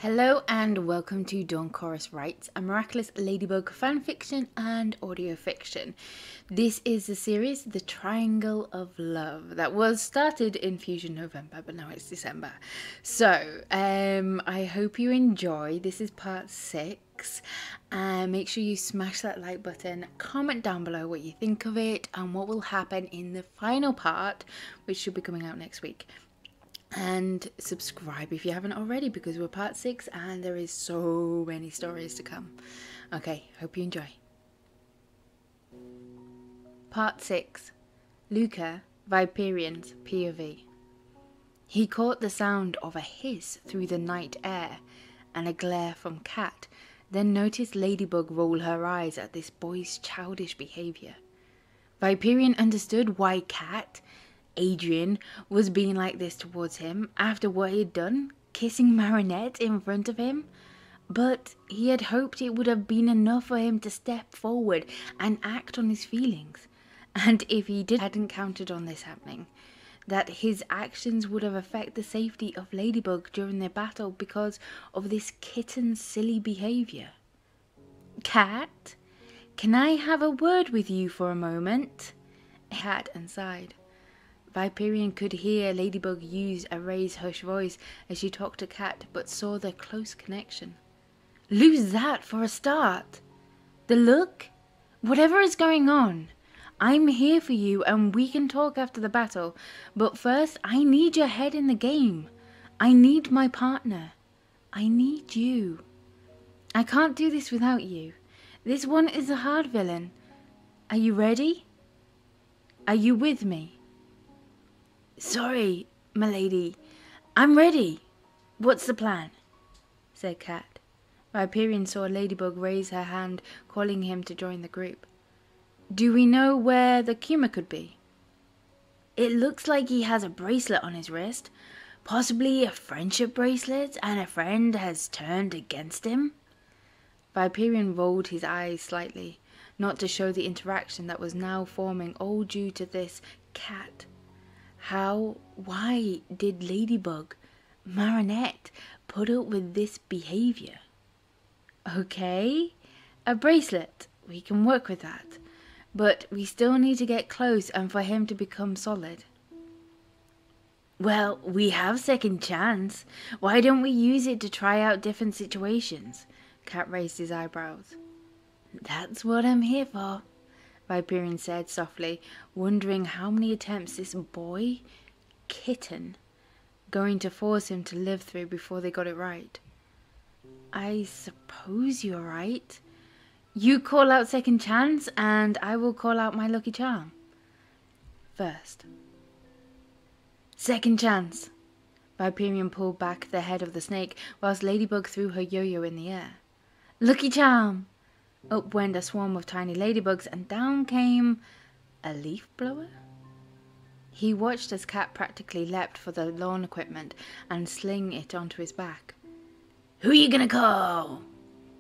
Hello and welcome to Dawn Chorus Writes, a Miraculous Ladybug fanfiction and audio fiction. This is the series The Triangle of Love that was started in Fusion November, but now it's December. So, I hope you enjoy. This is part 6. Make sure you smash that like button, comment down below what you think of it and what will happen in the final part, which should be coming out next week. And subscribe if you haven't already, because we're part 6 and there is so many stories to come. Okay, hope you enjoy. Part 6. Luka, Viperion's POV. He caught the sound of a hiss through the night air and a glare from Cat, then noticed Ladybug roll her eyes at this boy's childish behaviour. Viperion understood why Cat, Adrien, was being like this towards him after what he had done, kissing Marinette in front of him. But he had hoped it would have been enough for him to step forward and act on his feelings. And if he hadn't counted on this happening, that his actions would have affected the safety of Ladybug during their battle because of this kitten's silly behaviour. "Cat, can I have a word with you for a moment?" Cat sighed. Viperion could hear Ladybug use a raised hush voice as she talked to Cat, but saw their close connection. "Lose that for a start. The look? Whatever is going on, I'm here for you and we can talk after the battle, but first I need your head in the game. I need my partner. I need you. I can't do this without you. This one is a hard villain. Are you ready? Are you with me?" "Sorry, m'lady. I'm ready. What's the plan?" said Cat. Viperion saw Ladybug raise her hand, calling him to join the group. "Do we know where the akuma could be?" "It looks like he has a bracelet on his wrist. Possibly a friendship bracelet, and a friend has turned against him." Viperion rolled his eyes slightly, not to show the interaction that was now forming, all due to this Cat. Why did Ladybug, Marinette, put up with this behaviour? "Okay, a bracelet, we can work with that. But we still need to get close and for him to become solid." "Well, we have second chance. Why don't we use it to try out different situations?" Cat raised his eyebrows. "That's what I'm here for," Viperion said softly, wondering how many attempts this boy, kitten, going to force him to live through before they got it right. "I suppose you're right. You call out second chance and I will call out my lucky charm first." "Second chance." Viperion pulled back the head of the snake whilst Ladybug threw her yo-yo in the air. "Lucky charm." Up went a swarm of tiny ladybugs and down came a leaf blower. He watched as Cat practically leapt for the lawn equipment and sling it onto his back. "Who you gonna call?"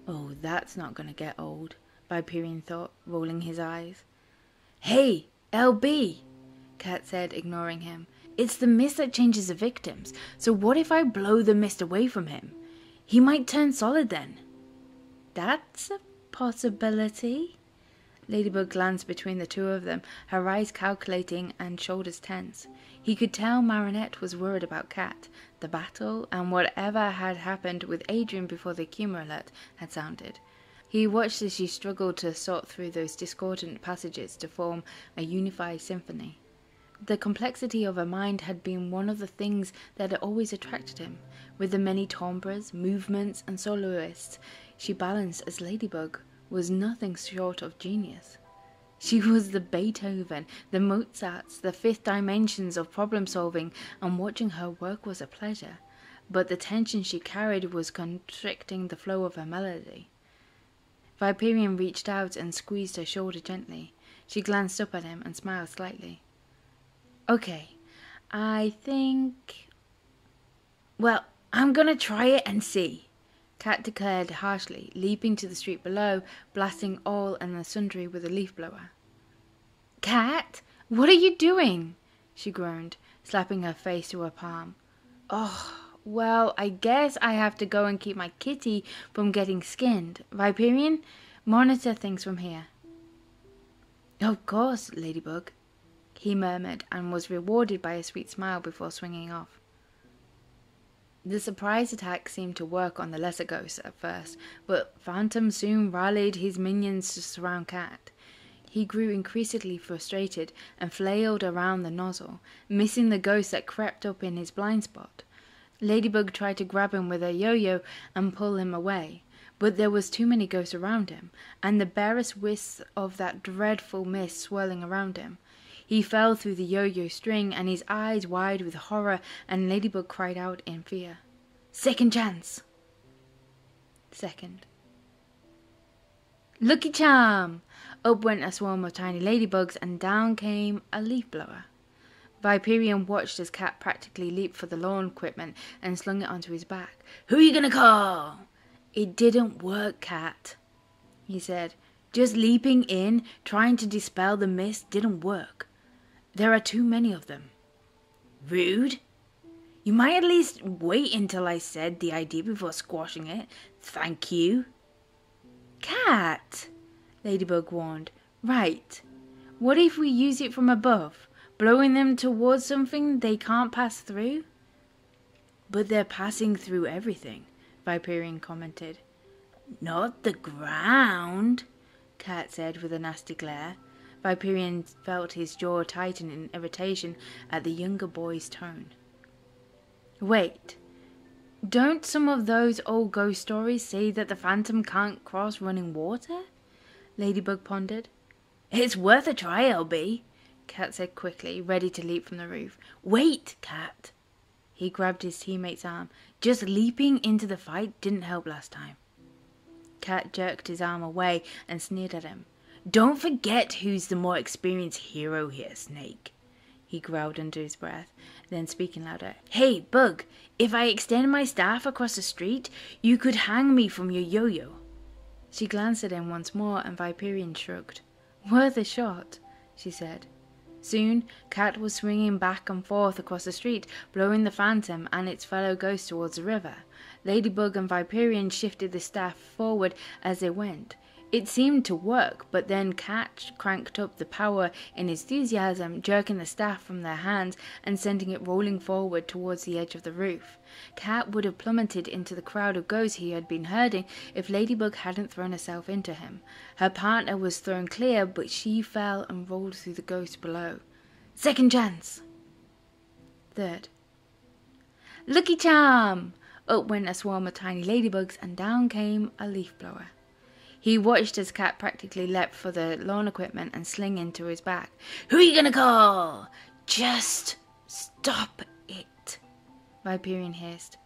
"Oh, that's not gonna get old," Viperion thought, rolling his eyes. "Hey, LB," Cat said, ignoring him. "It's the mist that changes the victims, so what if I blow the mist away from him? He might turn solid then." "That's a possibility." Ladybug glanced between the two of them, her eyes calculating and shoulders tense. He could tell Marinette was worried about Cat, the battle, and whatever had happened with Adrien before the akuma alert had sounded. He watched as she struggled to sort through those discordant passages to form a unified symphony. The complexity of her mind had been one of the things that had always attracted him. With the many timbres, movements, and soloists she balanced as Ladybug was nothing short of genius. She was the Beethoven, the Mozarts, the fifth dimensions of problem solving, and watching her work was a pleasure. But the tension she carried was constricting the flow of her melody. Viperion reached out and squeezed her shoulder gently. She glanced up at him and smiled slightly. "Okay, I think... well, I'm gonna try it and see," Cat declared harshly, leaping to the street below, blasting all and the sundry with a leaf blower. "Cat, what are you doing?" she groaned, slapping her face to her palm. "Oh, Well, I guess I have to go and keep my kitty from getting skinned. Viperion, monitor things from here. Of course, Ladybug, he murmured, and was rewarded by a sweet smile before swinging off. The surprise attack seemed to work on the lesser ghosts at first, but Phantom soon rallied his minions to surround Cat. He grew increasingly frustrated and flailed around the nozzle, missing the ghost that crept up in his blind spot. Ladybug tried to grab him with her yo-yo and pull him away, but there was too many ghosts around him, and the barest wisps of that dreadful mist swirling around him. He fell through the yo-yo string, and his eyes wide with horror, and Ladybug cried out in fear. Second chance! Second. Lucky charm! Up went a swarm of tiny ladybugs, and down came a leaf blower. Viperion watched as Cat practically leaped for the lawn equipment and slung it onto his back. Who are you gonna call? It didn't work, Cat, he said. Just leaping in, trying to dispel the mist didn't work. There are too many of them. Rude. You might at least wait until I said the idea before squashing it. Thank you. Cat, Ladybug warned. Right. What if we use it from above, blowing them towards something they can't pass through? But they're passing through everything, Viperion commented. Not the ground, Cat said with a nasty glare. Viperion felt his jaw tighten in irritation at the younger boy's tone. Wait, don't some of those old ghost stories say that the Phantom can't cross running water? Ladybug pondered. It's worth a try, LB, Cat said quickly, ready to leap from the roof. Wait, Cat. He grabbed his teammate's arm. Just leaping into the fight didn't help last time. Cat jerked his arm away and sneered at him. Don't forget who's the more experienced hero here, Snake, he growled under his breath, then speaking louder. Hey, Bug, if I extend my staff across the street, you could hang me from your yo-yo. She glanced at him once more, and Viperion shrugged. Worth a shot, she said. Soon, Cat was swinging back and forth across the street, blowing the Phantom and its fellow ghosts towards the river. Ladybug and Viperion shifted the staff forward as they went. It seemed to work, but then Cat cranked up the power in enthusiasm, jerking the staff from their hands and sending it rolling forward towards the edge of the roof. Cat would have plummeted into the crowd of ghosts he had been herding if Ladybug hadn't thrown herself into him. Her partner was thrown clear, but she fell and rolled through the ghosts below. Second chance! Third. Lucky charm! Up went a swarm of tiny ladybugs, and down came a leaf blower. He watched as Cat practically leapt for the lawn equipment and sling into his back. Who are you gonna call? Just stop it, Viperion hissed.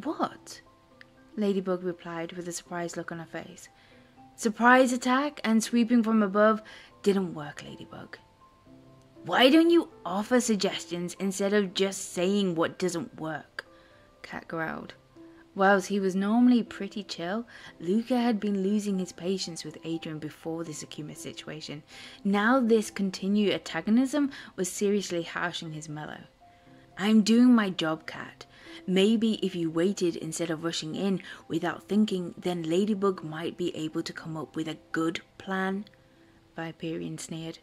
What? Ladybug replied with a surprised look on her face. Surprise attack and sweeping from above didn't work, Ladybug. Why don't you offer suggestions instead of just saying what doesn't work? Cat growled. Whilst he was normally pretty chill, Luka had been losing his patience with Adrien before this akuma situation. Now this continued antagonism was seriously harshing his mellow. I'm doing my job, Cat. Maybe if you waited instead of rushing in without thinking, then Ladybug might be able to come up with a good plan, Viperion sneered.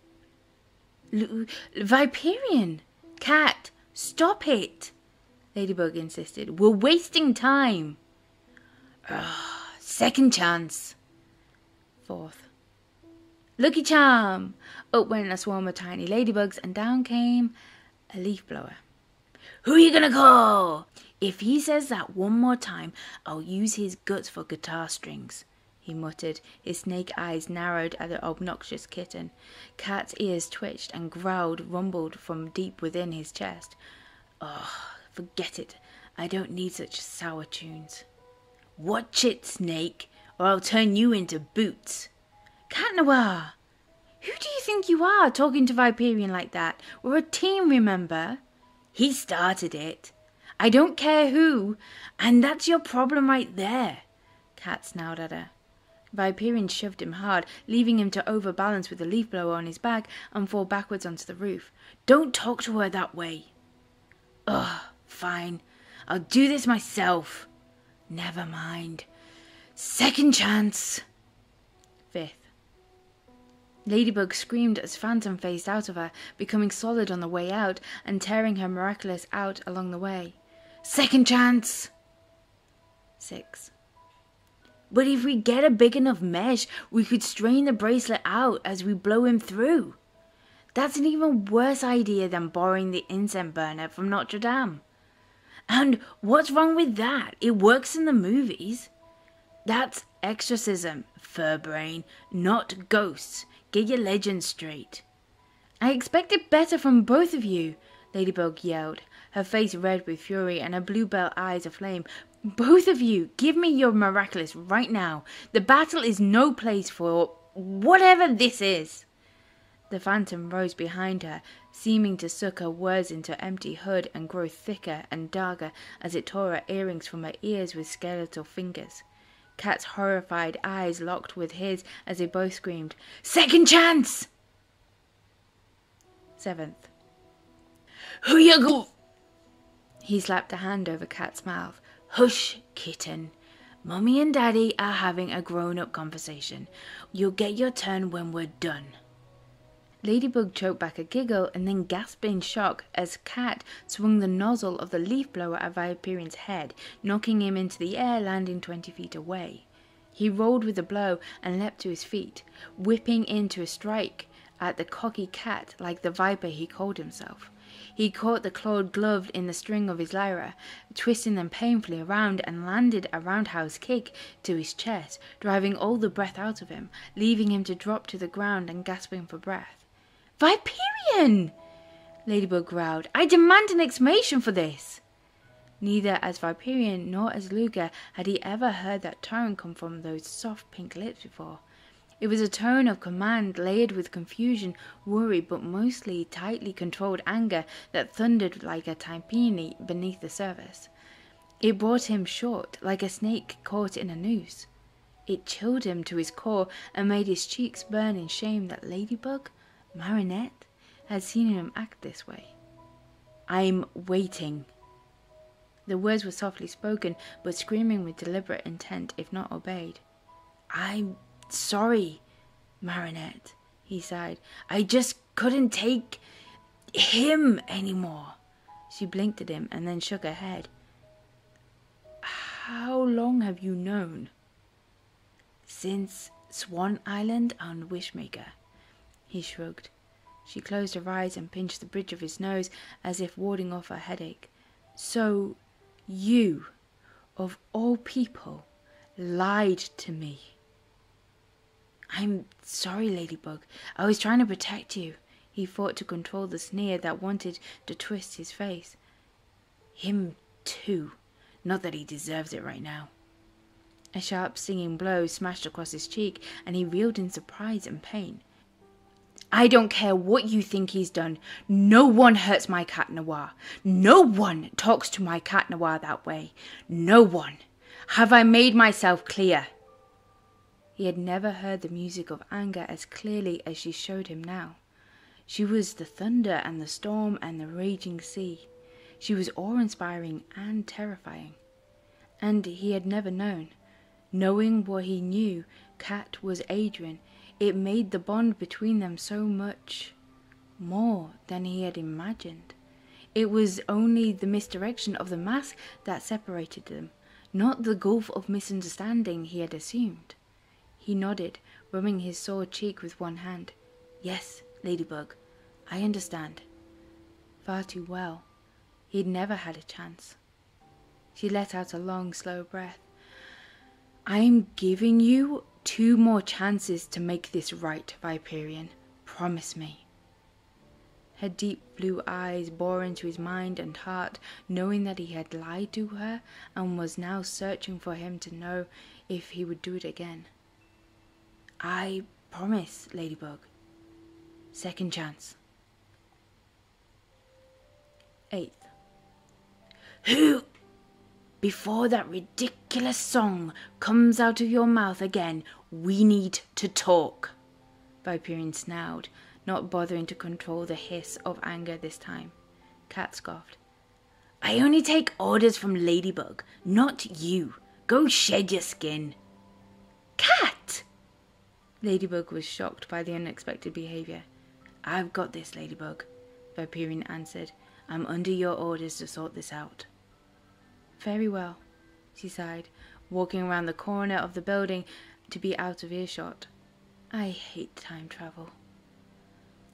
Viperion! Cat, stop it! Ladybug insisted. We're wasting time. Second chance. Fourth. Lucky charm! Up went a swarm of tiny ladybugs, and down came a leaf blower. Who are you gonna call? If he says that one more time, I'll use his guts for guitar strings, he muttered, his snake eyes narrowed at the obnoxious kitten. Cat's ears twitched and rumbled from deep within his chest. Forget it. I don't need such sour tunes. Watch it, Snake, or I'll turn you into boots. Cat Noir! Who do you think you are, talking to Viperion like that? We're a team, remember? He started it. I don't care who, and that's your problem right there, Cat snarled at her. Viperion shoved him hard, leaving him to overbalance with the leaf blower on his back and fall backwards onto the roof. Don't talk to her that way. Fine. I'll do this myself. Never mind. Second chance. 5th. Ladybug screamed as Phantom phased out of her, becoming solid on the way out and tearing her Miraculous out along the way. Second chance. 6. But if we get a big enough mesh, we could strain the bracelet out as we blow him through. That's an even worse idea than borrowing the incense burner from Notre Dame. And what's wrong with that? It works in the movies. That's exorcism, Furbrain, not ghosts. Get your legends straight. I expected better from both of you, Ladybug yelled, her face red with fury and her bluebell eyes aflame. Both of you, give me your Miraculous right now. The battle is no place for whatever this is. The Phantom rose behind her, seeming to suck her words into her empty hood and grow thicker and darker as it tore her earrings from her ears with skeletal fingers. Cat's horrified eyes locked with his as they both screamed, Second chance! 7th. Who you go? He slapped a hand over Cat's mouth. Hush, kitten. Mummy and Daddy are having a grown-up conversation. You'll get your turn when we're done. Ladybug choked back a giggle and then gasped in shock as Cat swung the nozzle of the leaf blower at Viperion's head, knocking him into the air, landing 20 feet away. He rolled with the blow and leapt to his feet, whipping into a strike at the cocky Cat like the viper he called himself. He caught the clawed glove in the string of his lyra, twisting them painfully around, and landed a roundhouse kick to his chest, driving all the breath out of him, leaving him to drop to the ground and gasping for breath. Viperion! Ladybug growled. I demand an explanation for this. Neither as Viperion nor as Luka had he ever heard that tone come from those soft pink lips before. It was a tone of command layered with confusion, worry, but mostly tightly controlled anger that thundered like a timpani beneath the surface. It brought him short, like a snake caught in a noose. It chilled him to his core and made his cheeks burn in shame that Ladybug, Marinette, had seen him act this way. I'm waiting. The words were softly spoken, but screaming with deliberate intent if not obeyed. I'm sorry, Marinette, he sighed. I just couldn't take him anymore. She blinked at him and then shook her head. How long have you known? Since Swan Island on Wishmaker. He shrugged. She closed her eyes and pinched the bridge of his nose as if warding off a headache. So, you, of all people, lied to me. I'm sorry, Ladybug. I was trying to protect you. He fought to control the sneer that wanted to twist his face. Him too. Not that he deserves it right now. A sharp stinging blow smashed across his cheek, and he reeled in surprise and pain. I don't care what you think he's done. No one hurts my Cat Noir. No one talks to my Cat Noir that way. No one. Have I made myself clear? He had never heard the music of anger as clearly as she showed him now. She was the thunder and the storm and the raging sea. She was awe-inspiring and terrifying. And he had never known. Knowing what he knew, Cat was Adrien. It made the bond between them so much more than he had imagined. It was only the misdirection of the mask that separated them, not the gulf of misunderstanding he had assumed. He nodded, rubbing his sore cheek with one hand. Yes, Ladybug, I understand. Far too well. He'd never had a chance. She let out a long, slow breath. I'm giving you 2 more chances to make this right, Viperion. Promise me. Her deep blue eyes bore into his mind and heart, knowing that he had lied to her and was now searching for him to know if he would do it again. I promise, Ladybug. Second chance. 8th. Who? Before that ridiculous song comes out of your mouth again, we need to talk. Viperion snarled, not bothering to control the hiss of anger this time. Cat scoffed. I only take orders from Ladybug, not you. Go shed your skin. Cat! Ladybug was shocked by the unexpected behaviour. I've got this, Ladybug, Viperion answered. I'm under your orders to sort this out. Very well, she sighed, walking around the corner of the building to be out of earshot. I hate time travel.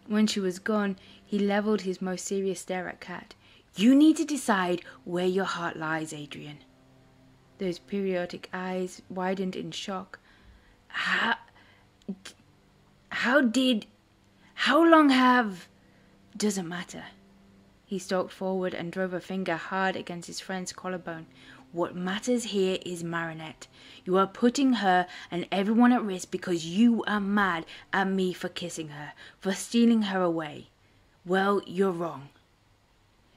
When she was gone, he levelled his most serious stare at Cat. You need to decide where your heart lies, Adrien. Those periodic eyes widened in shock. How long have... Doesn't matter. He stalked forward and drove a finger hard against his friend's collarbone. What matters here is Marinette. You are putting her and everyone at risk because you are mad at me for kissing her, for stealing her away. Well, you're wrong.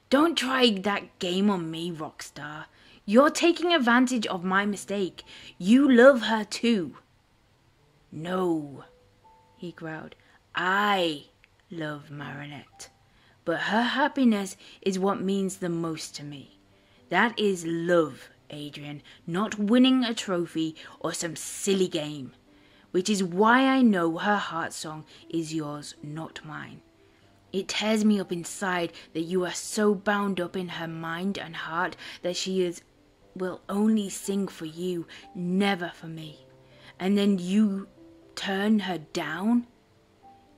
Don't try that game on me, Rockstar. You're taking advantage of my mistake. You love her too. No, he growled. I love Marinette. But her happiness is what means the most to me. That is love, Adrien, not winning a trophy or some silly game. Which is why I know her heart song is yours, not mine. It tears me up inside that you are so bound up in her mind and heart that she will only sing for you, never for me. And then you turn her down?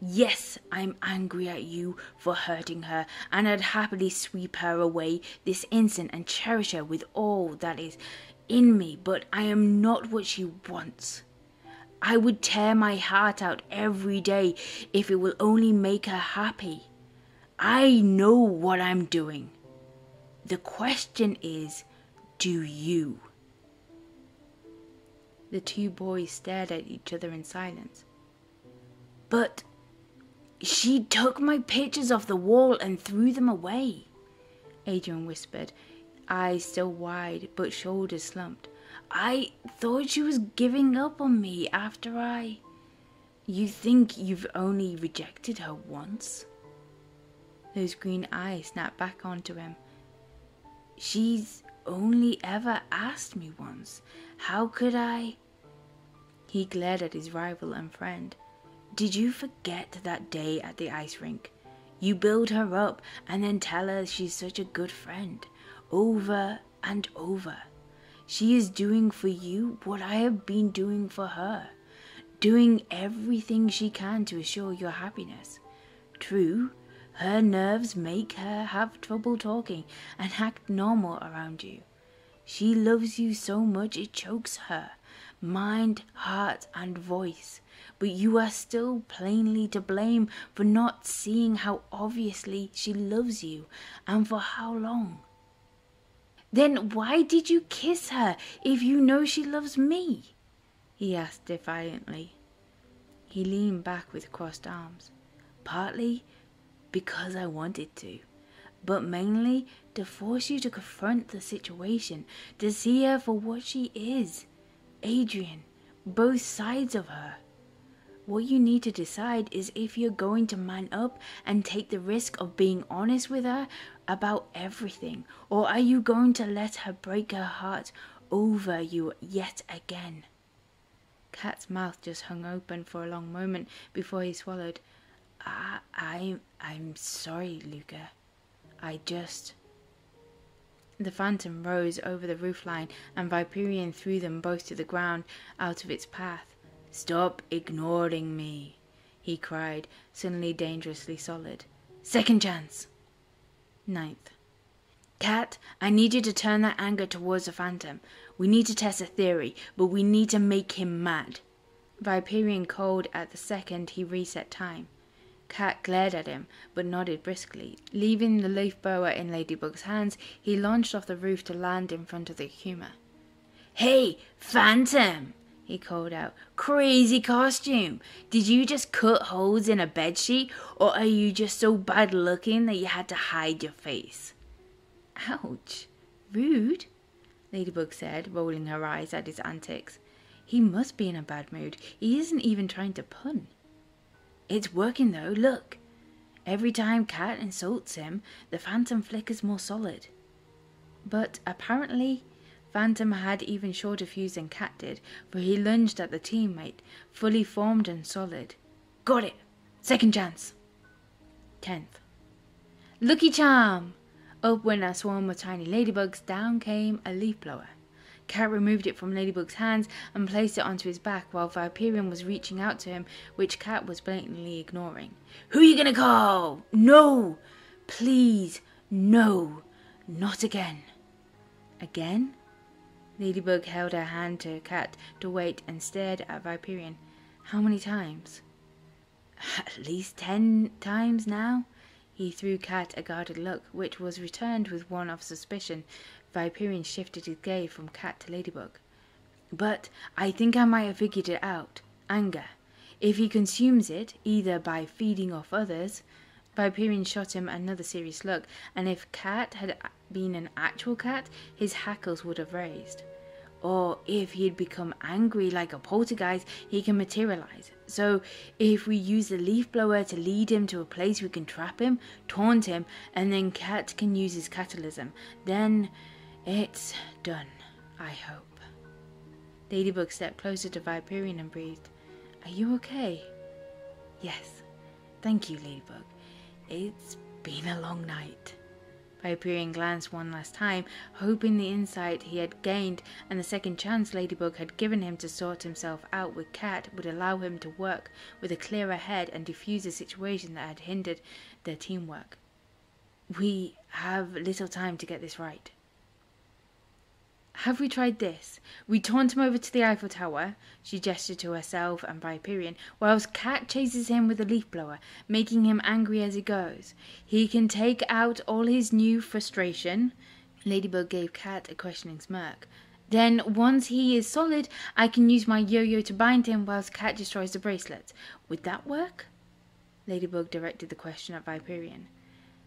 Yes, I'm angry at you for hurting her, and I'd happily sweep her away this instant and cherish her with all that is in me, but I am not what she wants. I would tear my heart out every day if it will only make her happy. I know what I'm doing. The question is, do you? The two boys stared at each other in silence. But she took my pictures off the wall and threw them away, Adrien whispered, eyes still wide but shoulders slumped. I thought she was giving up on me after I... You think you've only rejected her once? Those green eyes snapped back onto him. She's only ever asked me once. How could I... He glared at his rival and friend. Did you forget that day at the ice rink? You build her up and then tell her she's such a good friend. Over and over. She is doing for you what I have been doing for her. Doing everything she can to assure your happiness. True, her nerves make her have trouble talking and act normal around you. She loves you so much it chokes her. Mind, heart and voice, but you are still plainly to blame for not seeing how obviously she loves you and for how long. Then why did you kiss her if you know she loves me? He asked defiantly. He leaned back with crossed arms. Partly because I wanted to, but mainly to force you to confront the situation, to see her for what she is. Adrien, both sides of her. What you need to decide is if you're going to man up and take the risk of being honest with her about everything, or are you going to let her break her heart over you yet again? Cat's mouth just hung open for a long moment before he swallowed. I'm sorry, Luka. The phantom rose over the roofline, and Viperion threw them both to the ground, out of its path. Stop ignoring me, he cried, suddenly dangerously solid. Second chance. 9th. Cat, I need you to turn that anger towards the phantom. We need to test a theory, but we need to make him mad. Viperion called at the second he reset time. Cat glared at him, but nodded briskly. Leaving the leaf bower in Ladybug's hands, he launched off the roof to land in front of the akuma. Hey, Phantom! He called out. Crazy costume! Did you just cut holes in a bedsheet, or are you just so bad looking that you had to hide your face? Ouch! Rude, Ladybug said, rolling her eyes at his antics. He must be in a bad mood. He isn't even trying to pun. It's working though, look. Every time Cat insults him, the phantom flickers more solid. But apparently Phantom had even shorter fuse than Cat did, for he lunged at the teammate, fully formed and solid. Got it! Second chance! 10th. Lucky charm! Up went a swarm of tiny ladybugs, down came a leaf blower. Cat removed it from Ladybug's hands and placed it onto his back while Viperion was reaching out to him, which Cat was blatantly ignoring. Who are you gonna call? No! Please, no! Not again. Again? Ladybug held her hand to Cat to wait and stared at Viperion. How many times? At least 10 times now? He threw Cat a guarded look, which was returned with one of suspicion. Viperion shifted his gaze from Cat to Ladybug. But I think I might have figured it out. Anger. If he consumes it, either by feeding off others... Viperion shot him another serious look, and if Cat had been an actual cat, his hackles would have raised. Or if he had become angry like a poltergeist, he can materialize. So if we use the leaf blower to lead him to a place we can trap him, taunt him, and then Cat can use his catalysm, then it's done, I hope. Ladybug stepped closer to Viperion and breathed. Are you okay? Yes. Thank you, Ladybug. It's been a long night. Viperion glanced one last time, hoping the insight he had gained and the second chance Ladybug had given him to sort himself out with Cat would allow him to work with a clearer head and defuse the situation that had hindered their teamwork. We have little time to get this right. Have we tried this? We taunt him over to the Eiffel Tower, she gestured to herself and Viperion, whilst Cat chases him with a leaf blower, making him angry as he goes. He can take out all his new frustration. Ladybug gave Cat a questioning smirk. Then, once he is solid, I can use my yo-yo to bind him whilst Cat destroys the bracelets. Would that work? Ladybug directed the question at Viperion.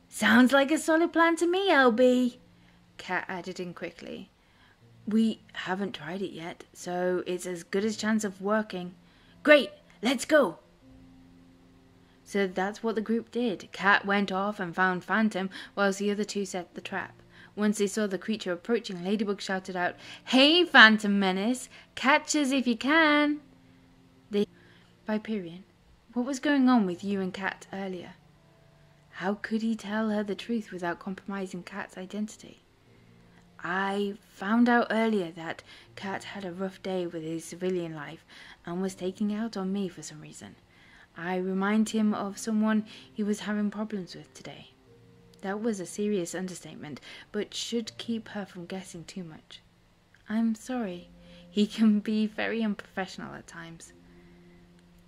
Sounds like a solid plan to me, LB, Cat added in quickly. We haven't tried it yet, so it's as good as chance of working. Great, let's go! So that's what the group did. Cat went off and found Phantom, whilst the other two set the trap. Once they saw the creature approaching, Ladybug shouted out, Hey, Phantom Menace! Catch us if you can! Viperion, what was going on with you and Cat earlier? How could he tell her the truth without compromising Cat's identity? I found out earlier that Cat had a rough day with his civilian life and was taking out on me for some reason. I remind him of someone he was having problems with today. That was a serious understatement, but should keep her from guessing too much. I'm sorry. He can be very unprofessional at times.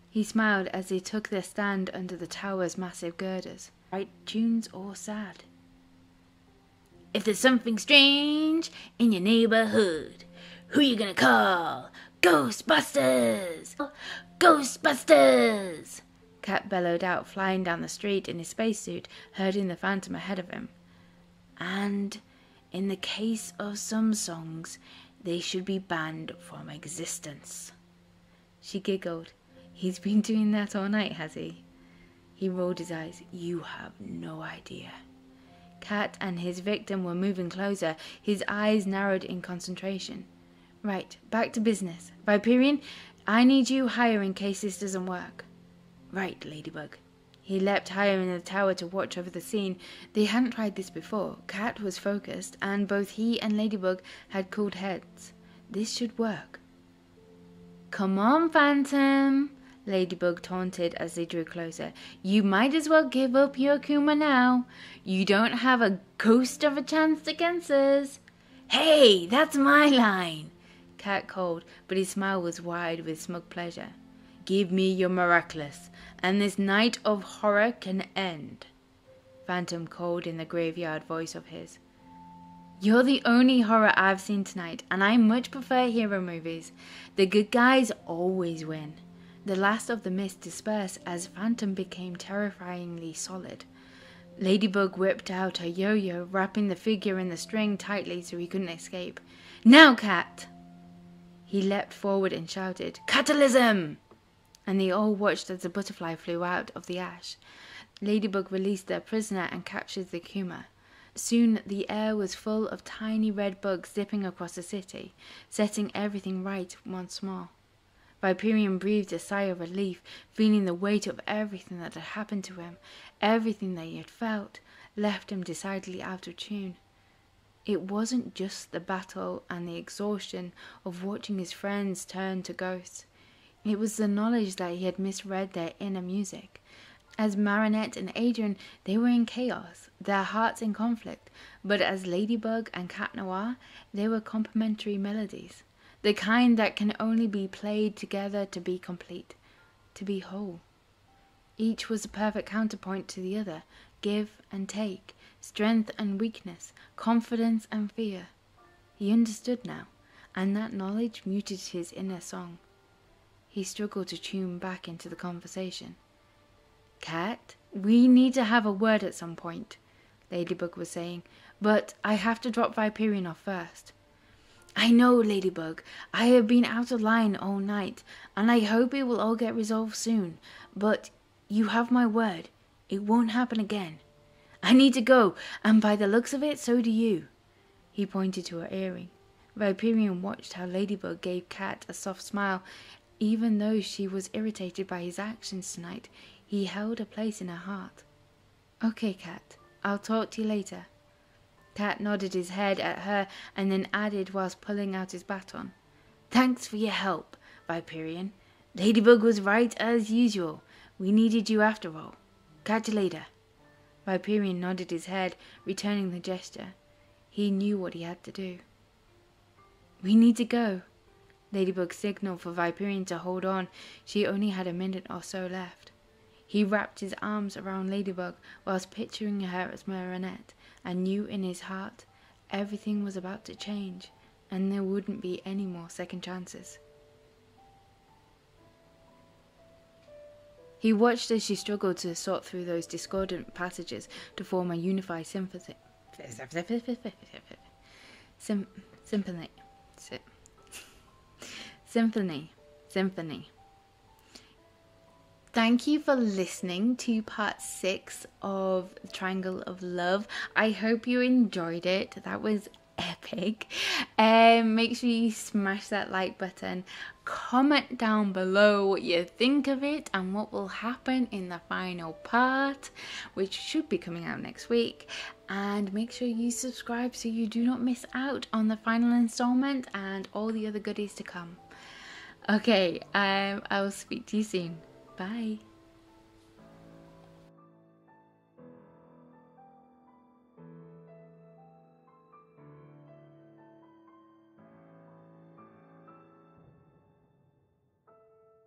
He smiled as they took their stand under the tower's massive girders. Right tunes or sad? If there's something strange in your neighborhood, who you gonna call? Ghostbusters! Ghostbusters! Cat bellowed out, flying down the street in his spacesuit, herding the Phantom ahead of him. And in the case of some songs, they should be banned from existence. She giggled. He's been doing that all night, has he? He rolled his eyes. You have no idea. Cat and his victim were moving closer, his eyes narrowed in concentration. Right, back to business. Viperion, I need you higher in case this doesn't work. Right, Ladybug. He leapt higher in the tower to watch over the scene. They hadn't tried this before. Cat was focused, and both he and Ladybug had cooled heads. This should work. Come on, Phantom, Ladybug taunted as they drew closer. You might as well give up your akuma now. You don't have a ghost of a chance against us. Hey, that's my line, Cat called, but his smile was wide with smug pleasure. Give me your miraculous, and this night of horror can end, Phantom called in the graveyard voice of his. You're the only horror I've seen tonight, and I much prefer hero movies. The good guys always win. The last of the mist dispersed as Phantom became terrifyingly solid. Ladybug whipped out her yo-yo, wrapping the figure in the string tightly so he couldn't escape. Now, Cat! He leapt forward and shouted, Catalysm! And they all watched as the butterfly flew out of the ash. Ladybug released their prisoner and captured the akuma. Soon the air was full of tiny red bugs zipping across the city, setting everything right once more. Viperion breathed a sigh of relief, feeling the weight of everything that had happened to him. Everything that he had felt left him decidedly out of tune. It wasn't just the battle and the exhaustion of watching his friends turn to ghosts. It was the knowledge that he had misread their inner music. As Marinette and Adrien, they were in chaos, their hearts in conflict, but as Ladybug and Cat Noir, they were complementary melodies, the kind that can only be played together to be complete, to be whole. Each was a perfect counterpoint to the other, give and take, strength and weakness, confidence and fear. He understood now, and that knowledge muted his inner song. He struggled to tune back into the conversation. "Cat, we need to have a word at some point," Ladybug was saying, "but I have to drop Viperion off first." "I know, Ladybug. I have been out of line all night, and I hope it will all get resolved soon, but you have my word, it won't happen again. I need to go, and by the looks of it, so do you." He pointed to her earring. Viperion watched how Ladybug gave Cat a soft smile. Even though she was irritated by his actions tonight, he held a place in her heart. "Okay, Cat, I'll talk to you later." Cat nodded his head at her and then added whilst pulling out his baton, "Thanks for your help, Viperion. Ladybug was right as usual. We needed you after all. Catch you later." Viperion nodded his head, returning the gesture. He knew what he had to do. "We need to go." Ladybug signaled for Viperion to hold on. She only had a minute or so left. He wrapped his arms around Ladybug whilst picturing her as Marinette, and knew in his heart everything was about to change, and there wouldn't be any more second chances. He watched as she struggled to sort through those discordant passages to form a unified symphony. Symphony. Thank you for listening to part 6 of Triangle of Love. I hope you enjoyed it. That was epic. Make sure you smash that like button. Comment down below what you think of it and what will happen in the final part, which should be coming out next week. And make sure you subscribe so you do not miss out on the final installment and all the other goodies to come. Okay, I will speak to you soon. Bye.